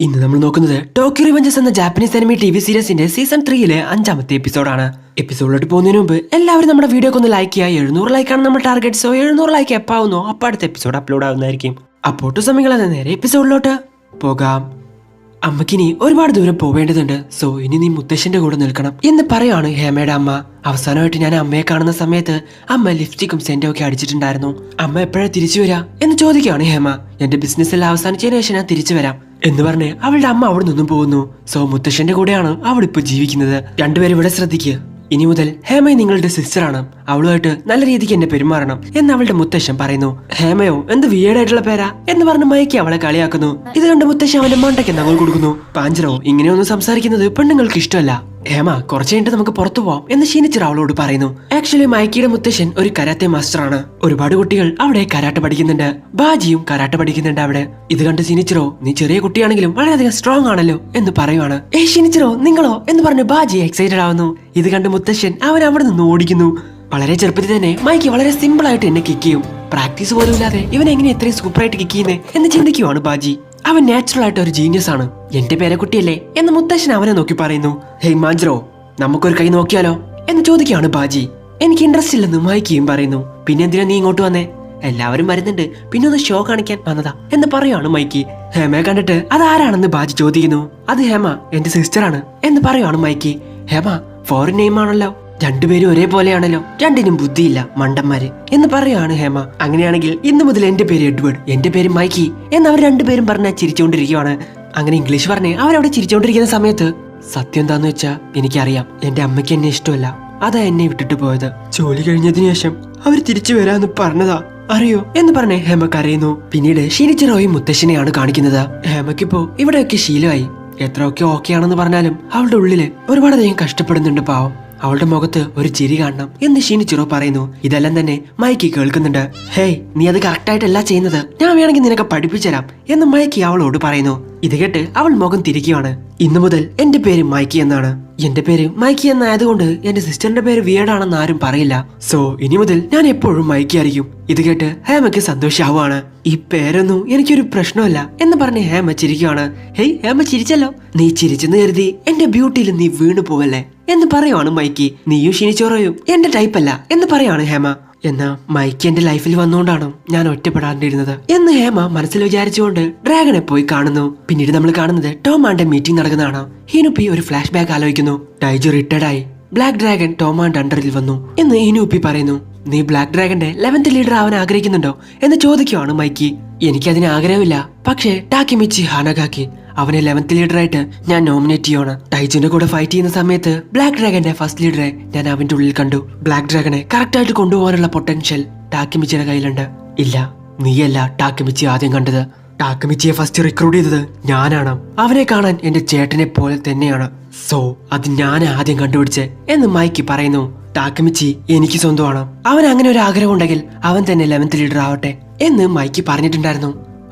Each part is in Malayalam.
ഇന്ന് നമ്മൾ നോക്കുന്നത് ടോക്കിയോ റിവഞ്ചസ് എന്ന ജാപ്പനീസ് അനിമി ടി വി സീരീസിന്റെ സീസൺ 3 5ാമത്തെ എപ്പിസോഡാണ്. എപ്പിസോഡിലോട്ട് പോകുന്നതിന് മുമ്പ് എല്ലാവരും നമ്മുടെ വീഡിയോക്ക് ഒന്ന് ലൈക്ക് ചെയ്യുക. 700 ലൈക്കാണ് നമ്മുടെ ടാർഗറ്റ്. സോ 700 ലൈക്ക് എപ്പാവുന്നോ അപ്പോൾ അടുത്ത എപ്പിസോഡ് അപ്ലോഡ് ആവുന്നതായിരിക്കും. അപ്പോൾ സമയങ്ങളെ നേരെ എപ്പിസോഡിലോട്ട് പോകാം. അമ്മക്കിനി ഒരുപാട് ദൂരം പോവേണ്ടതുണ്ട്. സോ ഇനി നീ മുത്തശ്ശന്റെ കൂടെ നിൽക്കണം എന്ന് പറയാണ് ഹേമയുടെ അമ്മ. അവസാനമായിട്ട് ഞാൻ അമ്മയെ കാണുന്ന സമയത്ത് അമ്മ ലിപ്സ്റ്റിക്കും സെന്റും ഒക്കെ അടിച്ചിട്ടുണ്ടായിരുന്നു. അമ്മ എപ്പോഴാ തിരിച്ചു വരാ എന്ന് ചോദിക്കുകയാണ് ഹേമ. എന്റെ ബിസിനസ് എല്ലാം അവസാനിച്ചതിന് ശേഷം ഞാൻ തിരിച്ചു വരാം എന്ന് പറഞ്ഞ് അവളുടെ അമ്മ അവിടെ നിന്നും പോകുന്നു. സോ മുത്തശ്ശന്റെ കൂടെയാണ് അവൾ ഇപ്പൊ ജീവിക്കുന്നത്. രണ്ടുപേരും ഇവിടെ ശ്രദ്ധിക്കുക. ഇനി മുതൽ ഹേമ നിങ്ങളുടെ സിസ്റ്ററാണ്. അവളുമായിട്ട് നല്ല രീതിക്ക് എന്നെ പെരുമാറണം എന്ന് അവളുടെ മുത്തശ്ശൻ പറയുന്നു. ഹേമയോ എന്ത് വിയേഡായിട്ടുള്ള പേരാ എന്ന് പറഞ്ഞ് മയക്കി അവളെ കളിയാക്കുന്നു. ഇത് കണ്ട് മുത്തശ്ശൻ അവന്റെ മണ്ടയ്ക്ക് നങ്ങൾ കൊടുക്കുന്നു. പാഞ്ചറോ ഇങ്ങനെയൊന്നും സംസാരിക്കുന്നത് പെണ്ണുങ്ങൾക്ക് ഇഷ്ടമല്ല. ഹേമ കുറച്ചു കഴിഞ്ഞിട്ട് നമുക്ക് പുറത്തു പോവാം എന്ന് ഷീനിച്ചിറ അവളോട് പറയുന്നു. ആക്ച്വലി മൈക്കിയുടെ മുത്തശ്ശൻ ഒരു കരാത്തെ മാസ്റ്ററാണ്. ഒരുപാട് കുട്ടികൾ അവിടെ കരാട്ട പഠിക്കുന്നുണ്ട്. ബാജിയും കരാട്ട പഠിക്കുന്നുണ്ട് അവിടെ. ഇത് കണ്ട് ഷീനിച്ചിറോ നീ ചെറിയ കുട്ടിയാണെങ്കിലും വളരെയധികം സ്ട്രോങ് ആണല്ലോ എന്ന് പറയുവാണ്. ഷീനിച്ചിറോ നിങ്ങളോ എന്ന് പറഞ്ഞ് ബാജി എക്സൈറ്റഡ് ആവുന്നു. ഇത് കണ്ട് മുത്തശ്ശൻ അവൻ അവിടെ നിന്ന് ഓടിക്കുന്നു. വളരെ ചെറുപ്പത്തിൽ തന്നെ മൈക്ക് വളരെ സിമ്പിൾ ആയിട്ട് എന്നെ കിക്ക് ചെയ്യും. പ്രാക്ടീസ് പോലും ഇല്ലാതെ ഇവൻ എങ്ങനെ ഇത്രയും സൂപ്പറായിട്ട് കിക്ക് ചെയ്യുന്നേ എന്ന് ചിന്തിക്കുവാണ് ബാജി. അവൻ നാച്ചുറൽ ആയിട്ട് ഒരു ജീനിയസ് ആണ്. എന്റെ പേരക്കുട്ടിയല്ലേ എന്ന് മുത്തശ്ശൻ അവനെ നോക്കി പറയുന്നു. ഹേയ് മാഞ്ചറോ നമുക്കൊരു കൈ നോക്കിയാലോ എന്ന് ചോദിക്കുകയാണ് ബാജി. എനിക്ക് ഇൻട്രസ്റ്റ് ഇല്ലെന്ന് മൈക്കിയും പറയുന്നു. പിന്നെ എന്തിനാ നീ ഇങ്ങോട്ട് വന്നേ? എല്ലാവരും വരുന്നുണ്ട്, പിന്നെ ഒന്ന് ഷോ കാണിക്കാൻ വന്നതാ എന്ന് പറയാണ് മൈക്കി. ഹേമയെ കണ്ടിട്ട് അതാരാണെന്ന് ബാജി ചോദിക്കുന്നു. അത് ഹേമ എന്റെ സിസ്റ്ററാണ് എന്ന് പറയുവാണ് മൈക്കി. ഹേമ ഫോറിൻ നെയിം ആണല്ലോ, രണ്ടുപേരും ഒരേപോലെയാണല്ലോ, രണ്ടിനും ബുദ്ധിയില്ല മണ്ടന്മാര് എന്ന് പറയാണ് ഹേമ. അങ്ങനെയാണെങ്കിൽ ഇന്നു മുതൽ എന്റെ പേര് എഡ്വേർഡ്, എന്റെ പേര് മൈക്കി എന്ന് അവർ രണ്ടുപേരും പറഞ്ഞ ചിരിച്ചുകൊണ്ടിരിക്കുവാണ്. അങ്ങനെ ഇംഗ്ലീഷ് പറഞ്ഞ് അവരവിടെ ചിരിച്ചുകൊണ്ടിരിക്കുന്ന സമയത്ത് സത്യം എന്താന്ന് വെച്ചാ എനിക്കറിയാം എന്റെ അമ്മയ്ക്ക് എന്നെ ഇഷ്ടമല്ല, അതാ എന്നെ വിട്ടിട്ട് പോയത്. ജോലി കഴിഞ്ഞതിന് ശേഷം അവർ തിരിച്ചു വരാന്ന് പറഞ്ഞതാ അറിയോ എന്ന് പറഞ്ഞ് ഹേമ കരയുന്നു. പിന്നീട് ഷീനിച്ചിറോയും മുത്തശ്ശനെയാണ് കാണിക്കുന്നത്. ഹേമക്കിപ്പോ ഇവിടെയൊക്കെ ശീലമായി. എത്രയൊക്കെ ഓക്കെ ആണെന്ന് പറഞ്ഞാലും അവളുടെ ഉള്ളില് ഒരുപാടധികം കഷ്ടപ്പെടുന്നുണ്ട് പാവം. അവളുടെ മുഖത്ത് ഒരു ചിരി കാണണം എന്ന് ഷീനിച്ചിറോ പറയുന്നു. ഇതെല്ലാം തന്നെ മൈക്കി കേൾക്കുന്നുണ്ട്. ഹേയ് നീ അത് കറക്റ്റായിട്ടല്ല ചെയ്യുന്നത്, ഞാൻ വേണമെങ്കിൽ നിനക്ക് പഠിപ്പിച്ചുതരാം എന്ന് മൈക്കി അവളോട് പറയുന്നു. ഇത് കേട്ട് അവൾ മുഖം തിരിക്കുകയാണ്. ഇന്നു മുതൽ എന്റെ പേര് മൈക്കി എന്നാണ്. എന്റെ പേര് മൈക്കി എന്നായതുകൊണ്ട് എന്റെ സിസ്റ്ററിന്റെ പേര് വിയേഡാണെന്ന് ആരും പറയില്ല. സോ ഇനി മുതൽ ഞാൻ എപ്പോഴും മൈക്കി ആയിരിക്കും. ഇത് കേട്ട് ഹേമയ്ക്ക് സന്തോഷാവുകയാണ്. ഈ പേരൊന്നും എനിക്കൊരു പ്രശ്നമല്ല എന്ന് പറഞ്ഞ് ഹേമ ചിരിക്കുകയാണ്. ഹേയ് ഹേമ ചിരിച്ചല്ലോ, നീ ചിരിച്ചെന്ന് കരുതി എന്റെ ബ്യൂട്ടിയിൽ നീ വീണു പോവല്ലേ എന്ന് പറയുവാണ് മൈക്കി. നീയും ഷീനിച്ചോറോയും എന്റെ ടൈപ്പല്ല എന്ന് പറയാണ് ഹേമ. എന്നാ മൈക്കി എന്റെ ലൈഫിൽ വന്നുകൊണ്ടാണ് ഞാൻ ഒറ്റപ്പെടാണ്ടിരുന്നത് എന്ന് ഹേമ മനസ്സിൽ വിചാരിച്ചുകൊണ്ട് ഡ്രാഗനെ പോയി കാണുന്നു. പിന്നീട് നമ്മൾ കാണുന്നത് ടോമാന്റെ മീറ്റിംഗ് നടക്കുന്നതാണ്. ഹിനുപ്പി ഒരു ഫ്ലാഷ് ബാക്ക് ആലോചിക്കുന്നു. ടൈജു റിട്ടയർഡ് ആയി, ബ്ലാക്ക് ഡ്രാഗൺ ടോമാന്റെ അണ്ടറിൽ വന്നു എന്ന് ഹിനുപ്പി പറയുന്നു. നീ ബ്ലാക്ക് ഡ്രാഗന്റെ 11th ലീഡർ ആവാൻ ആഗ്രഹിക്കുന്നുണ്ടോ എന്ന് ചോദിക്കുവാണ് മൈക്കി. എനിക്കതിന് ആഗ്രഹമില്ല, പക്ഷേ ടാക്കിമിച്ചി ഹാനഗാക്കി അവനെ 11th ലീഡറായിട്ട് ഞാൻ നോമിനേറ്റ് ചെയ്യണം. ടൈജുന്റെ കൂടെ ഫൈറ്റ് ചെയ്യുന്ന സമയത്ത് ബ്ലാക്ക് ഡ്രാഗന്റെ ഫസ്റ്റ് ലീഡറെ ഞാൻ അവന്റെ ഉള്ളിൽ കണ്ടു. ബ്ലാക്ക് ഡ്രാഗനെ കറക്റ്റ് ആയിട്ട് കൊണ്ടുപോകാനുള്ള പൊട്ടൻഷ്യൽ ടാക്കിമിച്ചിയുടെ കയ്യിലുണ്ട്. ഇല്ല, നീയല്ല ടാക്കിമിച്ചി ആദ്യം കണ്ടത്. ടാക്കിമിച്ചിയെ ഫസ്റ്റ് റിക്രൂട്ട് ചെയ്തത് ഞാനാണ്. അവനെ കാണാൻ എന്റെ ചേട്ടനെ പോലെ തന്നെയാണ്. സോ അത് ഞാൻ ആദ്യം കണ്ടുപിടിച്ചേ എന്ന് മൈക്കി പറയുന്നു. ടാക്കിമിച്ചി എനിക്ക് സ്വന്തമാണ്. അവൻ അങ്ങനെ ഒരു ആഗ്രഹം ഉണ്ടെങ്കിൽ അവൻ തന്നെ 11th ലീഡർ ആവട്ടെ എന്ന് മൈക്കി പറഞ്ഞിട്ടുണ്ടായിരുന്നു.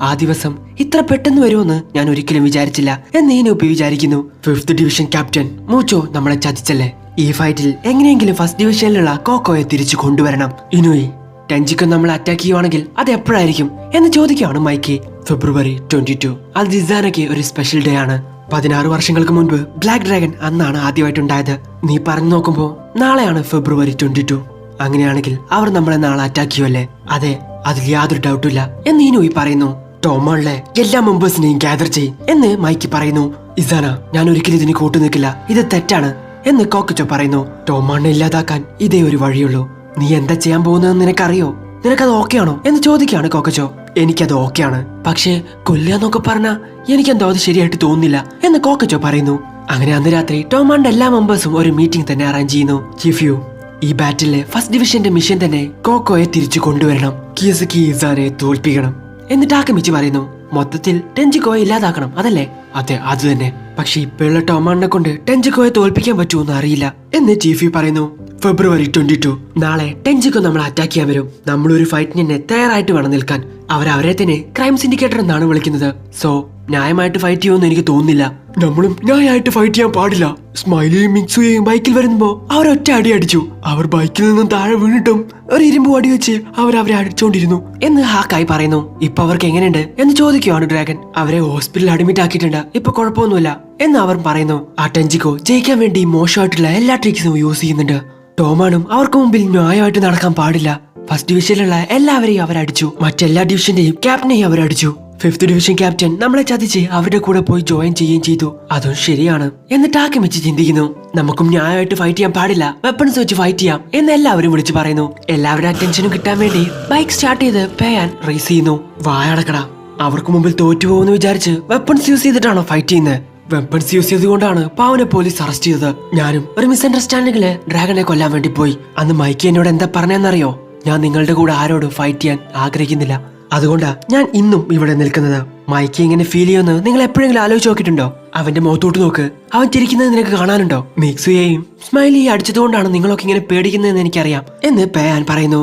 ആ ദിവസം ഇത്ര പെട്ടെന്ന് വരുമെന്ന് ഞാൻ ഒരിക്കലും വിചാരിച്ചില്ല എന്ന് ഇനുപ്പി വിചാരിക്കുന്നു. 5th ഡിവിഷൻ ക്യാപ്റ്റൻ മൂച്ചോ നമ്മളെ ചതിച്ചല്ലേ. ഈ ഫൈറ്റിൽ എങ്ങനെയെങ്കിലും ഫസ്റ്റ് ഡിവിഷനിലുള്ള കോക്കോയെ തിരിച്ചു കൊണ്ടുവരണം. ഇനുയി ടെൻജിക്കോ നമ്മൾ അറ്റാക്ക് ചെയ്യുവാണെങ്കിൽ അത് എപ്പോഴായിരിക്കും എന്ന് ചോദിക്കുകയാണ് മൈക്കി. ഫെബ്രുവരി 22 അത് ജിസാനയ്ക്ക് ഒരു സ്പെഷ്യൽ ഡേ ആണ്. 16 വർഷങ്ങൾക്ക് മുൻപ് ബ്ലാക്ക് ഡ്രാഗൺ അന്നാണ് ആദ്യമായിട്ടുണ്ടായത്. നീ പറഞ്ഞു നോക്കുമ്പോ നാളെയാണ് ഫെബ്രുവരി 22. അങ്ങനെയാണെങ്കിൽ അവർ നമ്മളെ നാളെ അറ്റാക്ക് ചെയ്യുമല്ലേ? അതെ, അതിൽ യാതൊരു ഡൗട്ടും ഇല്ല എന്ന് ഇനുയി പറയുന്നു. ടോമാളിലെ എല്ലാ മെമ്പേഴ്സിനെയും ഗ്യാദർ ചെയ്യും എന്ന് മൈക്കി പറയുന്നു. ഇസാന ഞാൻ ഒരിക്കലും ഇതിന് കൂട്ടു നിൽക്കില്ല, ഇത് തെറ്റാണ് എന്ന് കോക്കച്ചോ പറയുന്നു. ടോമാളിനെ ഇല്ലാതാക്കാൻ ഇതേ ഒരു വഴിയുള്ളൂ. നീ എന്താ ചെയ്യാൻ പോകുന്നതെന്ന് നിനക്കറിയോ? നിനക്കത് ഓക്കെയാണോ എന്ന് ചോദിക്കുകയാണ് കോക്കച്ചോ. എനിക്കത് ഓക്കെയാണ്, പക്ഷേ കൊല്ലാന്നൊക്കെ പറഞ്ഞാ എനിക്കെന്തോ അത് ശരിയായിട്ട് തോന്നുന്നില്ല എന്ന് കോക്കച്ചോ പറയുന്നു. അങ്ങനെ അന്ന് രാത്രി ടോമാന്റെ എല്ലാ മെമ്പേഴ്സും ഒരു മീറ്റിംഗ് തന്നെ അറേഞ്ച് ചെയ്യുന്നു. ചിഫ്യു ഈ ബാറ്റിലെ ഫസ്റ്റ് ഡിവിഷന്റെ മിഷൻ തന്നെ കോക്കോയെ തിരിച്ചു കൊണ്ടുവരണം, കിയസുക്കി ഇസാനെ തോൽപ്പിക്കണം എന്ന് ടാക്കമിച്ചി പറയുന്നു. മൊത്തത്തിൽ ടെൻജിക്കോയെ ഇല്ലാതാക്കണം അതല്ലേ? അതെ അത് തന്നെ. പക്ഷെ ഇപ്പോഴുള്ള ടോമാനെ കൊണ്ട് ടെൻജിക്കോയെ തോൽപ്പിക്കാൻ പറ്റുമെന്ന് അറിയില്ല എന്ന് ചീഫി പറയുന്നു. ഫെബ്രുവരി 22 നാളെ ടെൻജിക്കോ നമ്മളെ അറ്റാക്ക് ചെയ്യാൻ വരും. നമ്മളൊരു ഫൈറ്റിന് തന്നെ തയ്യാറായിട്ട് വേണം നിൽക്കാൻ. അവരെ തന്നെ ക്രൈം സിൻഡിക്കേറ്റർ എന്നാണ് വിളിക്കുന്നത്. സോ ന്യായമായിട്ട് ഫൈറ്റ് ചെയ്യുമെന്ന് എനിക്ക് തോന്നുന്നില്ല. നമ്മളും ന്യായമായിട്ട് ഫൈറ്റ് ചെയ്യാൻ പാടില്ല. സ്മൈലിയും മിക്സുയെയും ബൈക്കിൽ വരുമ്പോ അവരൊറ്റ അടി അടിച്ചു. അവർ ബൈക്കിൽ നിന്നും താഴെ വീണിട്ടും ഒരു ഇരുമ്പ് അടി വെച്ച് അവരെ അടിച്ചോണ്ടിരുന്നു എന്ന് ഹാക്കായി പറയുന്നു. ഇപ്പൊ അവർക്ക് എങ്ങനെയുണ്ട് എന്ന് ചോദിക്കുവാണ് ഡ്രാഗൺ. അവരെ ഹോസ്പിറ്റലിൽ അഡ്മിറ്റ് ആക്കിയിട്ടുണ്ട്, ഇപ്പൊ കുഴപ്പമൊന്നുമില്ല എന്ന് അവർ പറയുന്നു. ആ ടെൻജിക്കോ ജയിക്കാൻ വേണ്ടി മോശമായിട്ടുള്ള എല്ലാ ട്രിക്സും യൂസ് ചെയ്യുന്നുണ്ട്. ടോമാനും അവർക്ക് മുമ്പിൽ ന്യായമായിട്ട് നടക്കാൻ പാടില്ല. ഫസ്റ്റ് ഡിവിഷനിലുള്ള എല്ലാവരെയും അവരടിച്ചു. മറ്റെല്ലാ ഡിവിഷന്റെയും ക്യാപ്റ്റനെയും അവരടിച്ചു. 5th ഡിവിഷൻ ക്യാപ്റ്റൻ നമ്മളെ ചതിച്ച് അവരുടെ കൂടെ പോയി ജോയിൻ ചെയ്യുകയും ചെയ്തു. അതും ശരിയാണ് എന്ന് ടാക്കമിച്ചി ചിന്തിക്കുന്നു. നമുക്കും ന്യായമായിട്ട് ഫൈറ്റ് ചെയ്യാൻ പാടില്ല, വെപ്പൺസ് വെച്ച് ഫൈറ്റ് ചെയ്യാം എന്ന് എല്ലാവരും വിളിച്ചു പറയുന്നു. എല്ലാവരുടെ അറ്റൻഷനും കിട്ടാൻ വേണ്ടി ബൈക്ക് സ്റ്റാർട്ട് ചെയ്ത് പേയാൻ റേസ് ചെയ്യുന്നു. വായടക്കടാ, അവർക്ക് മുമ്പിൽ തോറ്റുപോകുമെന്ന് വിചാരിച്ച് വെപ്പൺസ് യൂസ് ചെയ്തിട്ടാണോ ഫൈറ്റ് ചെയ്യുന്നത്? വെപ്പൺസ് യൂസ് ചെയ്തുകൊണ്ടാണ് പാവനെ പോലീസ് അറസ്റ്റ് ചെയ്തത്. ഞാനും ഒരു മിസ്അണ്ടർസ്റ്റാൻഡിങ്ങില് ഡ്രാഗനെ കൊല്ലാൻ വേണ്ടി പോയി. അന്ന് മൈക്കി എന്നോട് എന്താ പറഞ്ഞെന്നറിയോ? ഞാൻ നിങ്ങളുടെ കൂടെ ആരോടും ഫൈറ്റ് ചെയ്യാൻ ആഗ്രഹിക്കുന്നില്ല, അതുകൊണ്ടാ ഞാൻ ഇന്നും ഇവിടെ നിൽക്കുന്നത്. മൈക്കി ഇങ്ങനെ ഫീൽ ചെയ്യുമെന്ന് നിങ്ങൾ എപ്പോഴെങ്കിലും ആലോചിച്ച് നോക്കിയിട്ടുണ്ടോ? അവന്റെ മുഖത്തോട്ട് നോക്ക്, അവൻ ചിരിക്കുന്നത് നിനക്ക് കാണാനുണ്ടോ? മിക്സുയെയും സ്മൈലി അടിച്ചതുകൊണ്ടാണ് നിങ്ങളൊക്കെ ഇങ്ങനെ പേടിക്കുന്നതെന്ന് എനിക്കറിയാം എന്ന് പേയാൻ പറയുന്നു.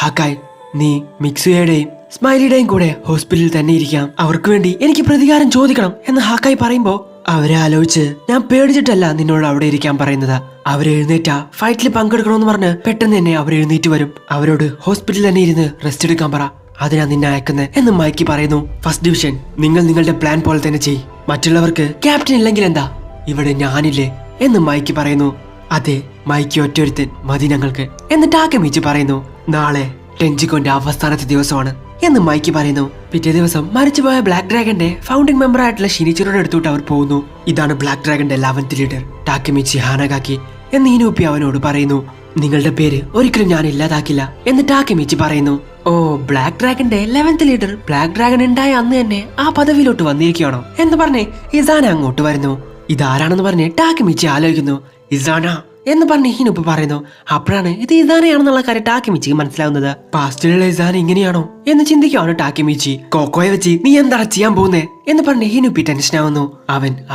ഹാക്കായ്, നീ മിക്സുയുടെയും സ്മൈലിയുടെയും കൂടെ ഹോസ്പിറ്റലിൽ തന്നെ ഇരിക്കാം. അവർക്ക് വേണ്ടി എനിക്ക് പ്രതികാരം ചോദിക്കണം എന്ന് ഹാക്കായ് പറയുമ്പോ അവരെ ആലോചിച്ച് ഞാൻ പേടിച്ചിട്ടല്ല നിന്നോട് അവിടെ ഇരിക്കാൻ പറയുന്നത്. അവരെഴുന്നേറ്റാ ഫൈറ്റിൽ പങ്കെടുക്കണമെന്ന് പറഞ്ഞ് പെട്ടെന്ന് തന്നെ അവരെഴുന്നേറ്റ് വരും. അവരോട് ഹോസ്പിറ്റലിൽ തന്നെ ഇരുന്ന് റെസ്റ്റ് എടുക്കാൻ പറ, അതിനാ നിന്നെ അയക്കുന്നത് എന്ന് മൈക്കി പറയുന്നു. ഫസ്റ്റ് ഡിവിഷൻ, നിങ്ങൾ നിങ്ങളുടെ പ്ലാൻ പോലെ തന്നെ ചെയ്. മറ്റുള്ളവർക്ക് ക്യാപ്റ്റൻ ഇല്ലെങ്കിൽ എന്താ, ഇവിടെ ഞാനില്ലേ എന്ന് മൈക്കി പറയുന്നു. അതെ, മൈക്കി ഒറ്റൊരുത്തൻ മതി ഞങ്ങൾക്ക് എന്ന് ടാക്കമിച്ചി പറയുന്നു. നാളെ ടെൻജിക്കോന്റെ അവസാനത്തെ ദിവസമാണ് എന്ന് മൈക്കി പറയുന്നു. പിറ്റേ ദിവസം മരിച്ചുപോയ ബ്ലാക്ക് ഡ്രാഗന്റെ ഫൗണ്ടിംഗ് മെമ്പർ ആയിട്ടുള്ള ഷിനിച്ചിറോയുടെ അടുത്തോട്ട് അവർ പോകുന്നു. ഇതാണ് ബ്ലാക്ക് ഡ്രാഗന്റെ 11th ലീഡർ ടാക്കമിച്ചി ഹാനഗാക്കി എന്ന് ഇനൂപ്പി അവനോട് പറയുന്നു. നിങ്ങളുടെ പേര് ഒരിക്കലും ഞാൻ ഇല്ലാതാക്കില്ല എന്ന് ടാക്കമിച്ചി പറയുന്നു. ഓ, ബ്ലാക്ക് ഡ്രാഗന്റെ 11th ലീഡർ ബ്ലാക്ക് ഡ്രാഗൺ ഉണ്ടായ അന്ന് തന്നെ ആ പദവിയിലോട്ട് വന്നിരിക്കുകയാണോ എന്ന് പറഞ്ഞ് ഇസാന അങ്ങോട്ട് വരുന്നു. ഇതാരാണെന്ന് പറഞ്ഞ് ടാക്കമിച്ചി ആലോചിക്കുന്നു. ഇസാന എന്ന് പറഞ്ഞ് ഹിനുപ്പ് പറയുന്നു. അപ്പോഴാണ് ഇത് ഇസാനയാണെന്നുള്ള കാര്യം ടാക്കിമിച്ചിക്ക് മനസ്സിലാവുന്നത്. പാസ്റ്റിലുള്ള ഇസാന ഇങ്ങനെയാണോ എന്ന് ചിന്തിക്കുവാണ് ടാക്കിമിച്ചി. കോക്കോയെ വെച്ച് നീ എന്താണ് ചെയ്യാൻ പോകുന്നേ എന്ന് പറഞ്ഞ് ഹിനുപ്പി ടെൻഷൻ ആവുന്നു.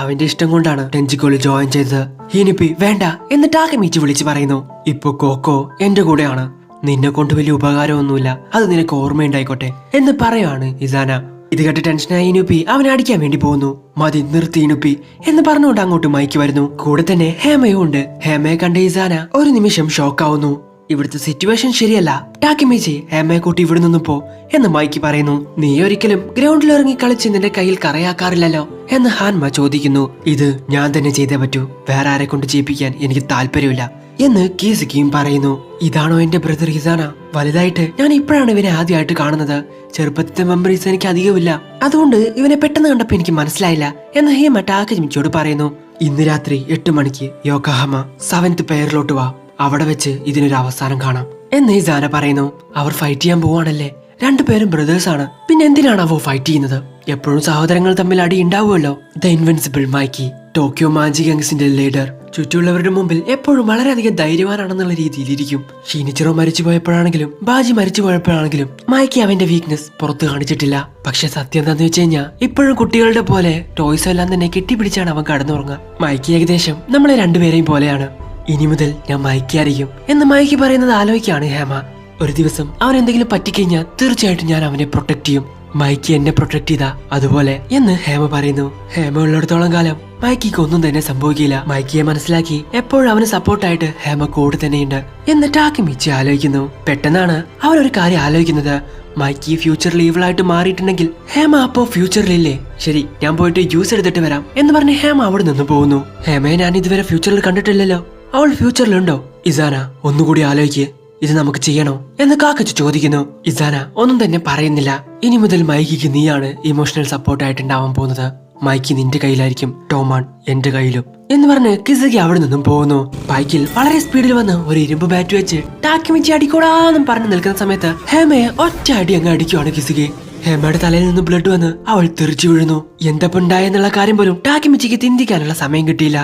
അവന്റെ ഇഷ്ടം കൊണ്ടാണ് ടെൻജിക്കോളി ജോയിൻ ചെയ്തത്. ഹിനുപ്പി വേണ്ട എന്ന് ടാക്കിമിച്ചി വിളിച്ചു പറയുന്നു. ഇപ്പൊ കോക്കോ എന്റെ കൂടെയാണ്, നിന്നെ കൊണ്ട് വലിയ ഉപകാരമൊന്നുമില്ല, അത് നിനക്ക് ഓർമ്മയുണ്ടായിക്കോട്ടെ എന്ന് പറയുവാണ് ഇസാന. ഇത് കേട്ട് ടെൻഷനായി ഇനുപ്പി അവനെ അടിക്കാൻ വേണ്ടി പോകുന്നു. മതി, നിർത്തി ഇനുപ്പി എന്ന് പറഞ്ഞുകൊണ്ട് അങ്ങോട്ട് മൈക്ക് വരുന്നു. കൂടെ തന്നെ ഹേമയും ഉണ്ട്. ഹേമയെ കണ്ട ഇസാന ഒരു നിമിഷം ഷോക്കാവുന്നു. ഇവിടുത്തെ സിറ്റുവേഷൻ ശരിയല്ല, ടാക്കിമിച്ചി ഹേമയെ കൂട്ടി ഇവിടെ നിന്നും പോ എന്ന് മൈക്ക് പറയുന്നു. നീ ഒരിക്കലും ഗ്രൗണ്ടിൽ ഇറങ്ങി കളിച്ച് നിന്റെ കയ്യിൽ കറയാക്കാറില്ലല്ലോ എന്ന് ഹാൻമ ചോദിക്കുന്നു. ഇത് ഞാൻ തന്നെ ചെയ്തേ പറ്റൂ, വേറെ ആരെ കൊണ്ട് ചെയ്യിപ്പിക്കാൻ എനിക്ക് താല്പര്യമില്ല എന്ന് കീസിക്കിയും പറയുന്നു. ഇതാണോ എന്റെ ബ്രദർ ഇസാന? വലുതായിട്ട് ഞാൻ ഇപ്പോഴാണ് ഇവനെ ആദ്യമായിട്ട് കാണുന്നത്. ചെറുപ്പത്തിലെ മെമ്മറീസ് എനിക്ക് അധികമില്ല, അതുകൊണ്ട് ഇവനെ പെട്ടെന്ന് കണ്ടപ്പോ എനിക്ക് മനസ്സിലായില്ല എന്ന് ഹേമ ടാക്കമിച്ചിയോട് പറയുന്നു. ഇന്ന് രാത്രി 8 മണിക്ക് യോക്കോഹാമ 7th പെയറിലോട്ട് വാ, അവിടെ വെച്ച് ഇതിനൊരു അവസാനം കാണാം എന്ന് ഇസാന പറയുന്നു. അവർ ഫൈറ്റ് ചെയ്യാൻ പോവാണല്ലേ? രണ്ടുപേരും ബ്രദേഴ്സ് ആണ്, പിന്നെ എന്തിനാണ് അവ ഫൈറ്റ് ചെയ്യുന്നത്? എപ്പോഴും സഹോദരങ്ങൾ തമ്മിൽ അടി ഉണ്ടാവുമല്ലോ. The invincible Mikey, Tokyo Manji ഗാങ്സിന്റെ ലീഡർ, ചുറ്റുമുള്ളവരുടെ മുമ്പിൽ എപ്പോഴും വളരെയധികം ധൈര്യവാനാണെന്നുള്ള രീതിയിലിരിക്കും. ഷീനിച്ചിറോ മരിച്ചു പോയപ്പോഴാണെങ്കിലും ബാജി മരിച്ചു പോയപ്പോഴാണെങ്കിലും മൈക്കി അവന്റെ വീക്ക്നെസ് പുറത്തു കാണിച്ചിട്ടില്ല. പക്ഷെ സത്യം എന്താന്ന് വെച്ച് കഴിഞ്ഞാൽ ഇപ്പോഴും കുട്ടികളുടെ പോലെ ടോയ്സ് എല്ലാം തന്നെ കെട്ടിപ്പിടിച്ചാണ് അവൻ കടന്നുറങ്ങുക. മൈക്കി ഏകദേശം നമ്മളെ രണ്ടുപേരെയും പോലെയാണ്. ഇനി മുതൽ ഞാൻ മൈക്കി അറിയും എന്ന് മൈക്കി പറയുന്നത് ആലോചിക്കാണ് ഹേമ. ഒരു ദിവസം അവൻ എന്തെങ്കിലും പറ്റിക്കഴിഞ്ഞാൽ തീർച്ചയായിട്ടും ഞാൻ അവനെ പ്രൊട്ടക്ട് ചെയ്യും. മൈക്കി എന്നെ പ്രൊട്ടക്ട് ചെയ്താ അതുപോലെ എന്ന് ഹേമ പറയുന്നു. ഹേമ ഉള്ളിടത്തോളം കാലം മൈക്കിക്ക് ഒന്നും തന്നെ സംഭവിക്കില്ല. മൈക്കിയെ മനസ്സിലാക്കി എപ്പോഴും അവന് സപ്പോർട്ടായിട്ട് ഹേമ കൂടെ തന്നെയുണ്ട് എന്ന് ടാക്കിമിച്ചി ആലോചിക്കുന്നു. പെട്ടെന്നാണ് അവരൊരു കാര്യം ആലോചിക്കുന്നത്. മൈക്കി ഫ്യൂച്ചറിൽ ഈവിളായിട്ട് മാറിയിട്ടുണ്ടെങ്കിൽ ഹേമ അപ്പോ ഫ്യൂച്ചറിലില്ലേ? ശരി, ഞാൻ പോയിട്ട് ജ്യൂസ് എടുത്തിട്ട് വരാം എന്ന് പറഞ്ഞ് ഹേമ അവിടെ നിന്ന് പോകുന്നു. ഹേമയെ ഞാൻ ഇതുവരെ ഫ്യൂച്ചറിൽ കണ്ടിട്ടില്ലല്ലോ, അവൾ ഫ്യൂച്ചറിലുണ്ടോ? ഇസാന ഒന്നുകൂടി ആലോചിക്ക്, ഇത് നമുക്ക് ചെയ്യണോ എന്ന് കാക്കച്ചു ചോദിക്കുന്നു. ഇസാന ഒന്നും തന്നെ പറയുന്നില്ല. ഇനി മുതൽ മൈക്കിക്ക് നീയാണ് ഇമോഷണൽ സപ്പോർട്ടായിട്ടുണ്ടാവാൻ പോകുന്നത്. മൈക്കി നിന്റെ കയ്യിലായിരിക്കും, ടോമാൻ എന്റെ കയ്യിലും എന്ന് പറഞ്ഞ് കിസകി അവിടെ നിന്നും പോകുന്നു. ബൈക്കിൽ വളരെ സ്പീഡിൽ വന്ന് ഒരു ഇരുമ്പ് ബാറ്റ് വെച്ച് ടാക്കിമിച്ചി അടിക്കൂടാന്നും പറഞ്ഞു നിൽക്കുന്ന സമയത്ത് ഹേമയെ ഒറ്റ അടി അങ്ങ് അടിക്കുവാണ് കിസകി. ഹേമയുടെ തലയിൽ നിന്ന് ബ്ലഡ് വന്ന് അവൾ തെറിച്ചു വീഴുന്നു. എന്തപ്പുണ്ടായെന്നുള്ള കാര്യം പോലും ടാക്കിമിച്ചിക്ക് ചിന്തിക്കാനുള്ള സമയം കിട്ടിയില്ല.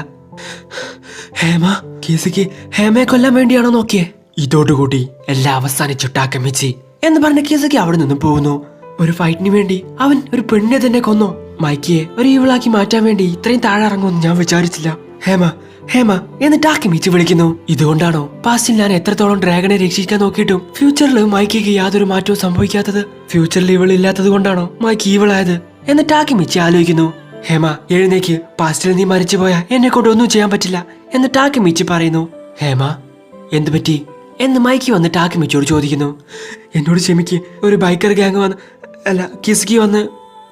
ഹേമ, കിസകി ഹേമയെ കൊല്ലാൻ വേണ്ടിയാണോ നോക്കിയേ? ഇതോടുകൂടി എല്ലാം അവസാനിച്ചു ടാക്കമിച്ചി എന്ന് പറഞ്ഞ കിസകി അവിടെ നിന്ന് പോകുന്നു. ഒരു ഫൈറ്റിന് വേണ്ടി അവൻ ഒരു പെണ്ണിനെ തന്നെ കൊന്നോ? മൈക്കിയെ ഒരു ഈവിളാക്കി മാറ്റാൻ വേണ്ടി ഇത്രയും താഴെ ഇറങ്ങുമെന്ന് ഞാൻ വിചാരിച്ചില്ല. ഹേമ എന്ന് ടാക്കിമിച്ചി വിളിക്കുന്നു. ഇതുകൊണ്ടാണോ പാസ്റ്റിൽ ഞാൻ എത്രത്തോളം ഡ്രാഗനെ രക്ഷിക്കാൻ നോക്കിയിട്ടും ഫ്യൂച്ചറിൽ മൈക്കിക്ക് യാതൊരു മാറ്റവും സംഭവിക്കാത്തത്? ഫ്യൂച്ചറിൽ ഇവൾ ഇല്ലാത്തത് കൊണ്ടാണോ മൈക്ക് ഈവളായത് എന്ന് ടാക്കിമിച്ചി ആലോചിക്കുന്നു. ഹേമ എഴുന്നേക്ക്, പാസ്റ്റിൽ നീ മരിച്ചുപോയാ എന്നെ കൊണ്ട് ഒന്നും ചെയ്യാൻ പറ്റില്ല എന്ന് ടാക്കിമിച്ചി പറയുന്നു. ഹേമ എന്തു പറ്റി എന്ന് മൈക്ക് വന്ന് ടാക്കിമിച്ചിയോട് ചോദിക്കുന്നു. എന്നോട് ക്ഷമിക്ക്, ഒരു ബൈക്കർ ഗ്യാങ് വന്ന് കിസ്കി വന്ന്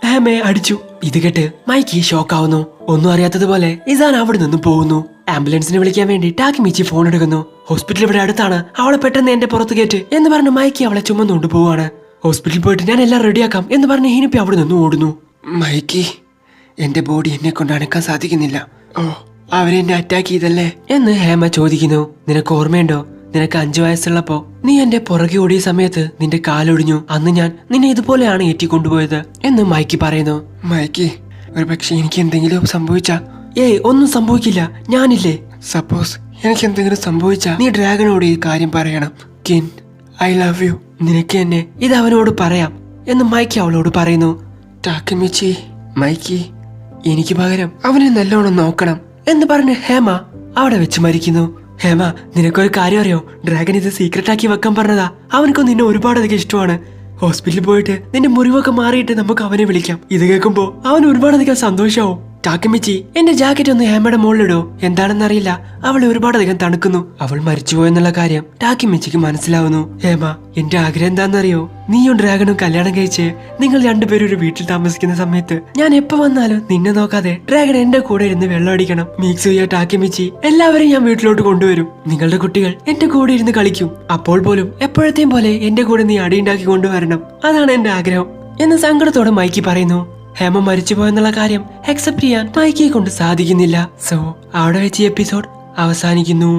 ഹേമയെ അടിച്ചു. ഇത് കേട്ട് മൈക്ക് ഷോക്കാവുന്നു. ഒന്നും അറിയാത്തതുപോലെ ഇസാൻ അവിടെ നിന്നും പോകുന്നു. ആംബുലൻസിനെ വിളിക്കാൻ വേണ്ടി ടാക്കിമിച്ചി ഫോൺ എടുക്കുന്നു. ഹോസ്പിറ്റൽ ഇവിടെ അടുത്താണ്, അവളെ പെട്ടെന്ന് എന്റെ പുറത്ത് കയറ്റ് എന്ന് പറഞ്ഞ് മൈക്ക് അവളെ ചുമന്നുകൊണ്ട് പോവാണ്. ഹോസ്പിറ്റലിൽ പോയിട്ട് ഞാൻ എല്ലാം റെഡിയാക്കാം എന്ന് പറഞ്ഞ് ഹിനിപ്പി അവിടെ നിന്ന് ഓടുന്നു. മൈക്കി, എന്റെ ബോഡി എന്നെ കൊണ്ട് അനക്കാൻ സാധിക്കുന്നില്ല. ഓ, അവരെന്നെ അറ്റാക്ക് ചെയ്തല്ലേ എന്ന് ഹേമ ചോദിക്കുന്നു. നിനക്ക് ഓർമ്മയുണ്ടോ, നിനക്ക് 5 വയസ്സുള്ളപ്പോ നീ എന്റെ പുറകെ ഓടിയ സമയത്ത് നിന്റെ കാലൊടിഞ്ഞു. അന്ന് ഞാൻ നിന്നെ ഇതുപോലെയാണ് ഏറ്റിക്കൊണ്ടുപോയത് എന്ന് മൈക്കി പറയുന്നു. മൈക്കി, ഒരു പക്ഷെ എനിക്ക് എന്തെങ്കിലും സംഭവിച്ചാ? ഏയ്, ഒന്നും സംഭവിക്കില്ല, ഞാനില്ലേ. സപ്പോസ് എനിക്ക് എന്തെങ്കിലും സംഭവിച്ചാ നീ ഡ്രാഗനോട് ഈ കാര്യം പറയണം. കിൻ, ഐ ലവ് യു. നിനക്ക് എന്നെ ഇത് അവനോട് പറയാം എന്ന് മൈക്കി അവളോട് പറയുന്നു. ടാക്കിമിച്ചി, മൈക്കി എനിക്ക് പകരം അവനെ നല്ലോണം നോക്കണം എന്ന് പറഞ്ഞ് ഹേമ അവിടെ വെച്ച് മരിക്കുന്നു. ഹേമ, നിനക്കൊരു കാര്യം അറിയോ? ഡ്രാഗൻ ഇത് സീക്രട്ട് ആക്കി വെക്കാൻ പറഞ്ഞതാ. അവനക്ക് നിന്നെ ഒരുപാടധികം ഇഷ്ടമാണ്. ഹോസ്പിറ്റലിൽ പോയിട്ട് നിന്റെ മുറിവൊക്കെ മാറിയിട്ട് നമുക്ക് അവനെ വിളിക്കാം. ഇത് കേൾക്കുമ്പോ അവൻ ഒരുപാടധികം സന്തോഷാവും. ടാക്കിമിച്ചി, എന്റെ ജാക്കറ്റ് ഒന്ന് ഹേമയുടെ മുകളിലിടോ. എന്താണെന്നറിയില്ല, അവളെ ഒരുപാടധികം തണുക്കുന്നു. അവൾ മരിച്ചുപോയെന്നുള്ള കാര്യം ടാക്കിമിച്ചിക്ക് മനസ്സിലാവുന്നു. ഹേമ, എന്റെ ആഗ്രഹം എന്താണെന്നറിയോ? നീയും ഡ്രാഗണും കല്യാണം കഴിച്ച് നിങ്ങൾ രണ്ടുപേരും ഒരു വീട്ടിൽ താമസിക്കുന്ന സമയത്ത് ഞാൻ എപ്പോ വന്നാലും നിന്നെ നോക്കാതെ ഡ്രാഗൺ എന്റെ കൂടെ ഇരുന്ന് വെള്ളം അടിക്കണം. മീക്സുയ, ടാക്കിമിച്ചി എല്ലാവരും ഞാൻ വീട്ടിലോട്ട് കൊണ്ടുവരും. നിങ്ങളുടെ കുട്ടികൾ എന്റെ കൂടെ ഇരുന്ന് കളിക്കും. അപ്പോൾ പോലും എപ്പോഴത്തെയും പോലെ എന്റെ കൂടെ നീ അടിയുണ്ടാക്കി കൊണ്ടുവരണം. അതാണ് എന്റെ ആഗ്രഹം എന്ന് സങ്കടത്തോടെ മൈക്കി പറയുന്നു. ഹേമ മരിച്ചുപോയെന്നുള്ള കാര്യം അക്സെപ്റ്റ് ചെയ്യാൻ മൈക്കിയെ കൊണ്ട് സാധിക്കുന്നില്ല. സോ അവിടെ വെച്ച് എപ്പിസോഡ് അവസാനിക്കുന്നു.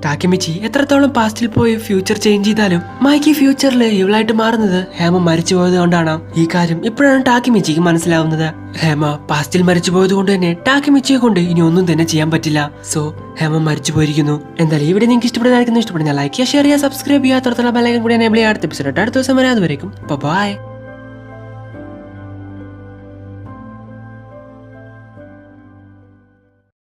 ടാക്കിമിച്ചി എത്രത്തോളം പാസ്റ്റിൽ പോയി ഫ്യൂച്ചർ ചേഞ്ച് ചെയ്താലും മൈക്കി ഫ്യൂച്ചറിൽ ഇവളായിട്ട് മാറുന്നത് ഹേമ മരിച്ചുപോയത് കൊണ്ടാണ്. ഈ കാര്യം ഇപ്പോഴാണ് ടാക്കിമിച്ചിക്ക് മനസ്സിലാവുന്നത്. ഹേമ പാസ്റ്റിൽ മരിച്ചുപോയത് കൊണ്ട് തന്നെ ടാക്കിമിച്ചിയെ കൊണ്ട് ഇനി ഒന്നും തന്നെ ചെയ്യാൻ പറ്റില്ല. സോ ഹേമ മരിച്ചു പോയിരിക്കുന്നു. എന്തായാലും ഇവിടെ നിങ്ങൾക്ക് ഇഷ്ടപ്പെടുന്ന ലൈക്ക് ചെയ്യുക, ഷെയർ ചെയ്യുക, സബ്സ്ക്രൈബ് ചെയ്യുക, തുടർന്നുള്ള ബെൽ ഐക്കൺ കൂടി എനേബിൾ ചെയ്യുക. അടുത്ത എപ്പിസോഡ് അടുത്ത ദിവസം വരെ. അതുവരേക്കും ബൈ.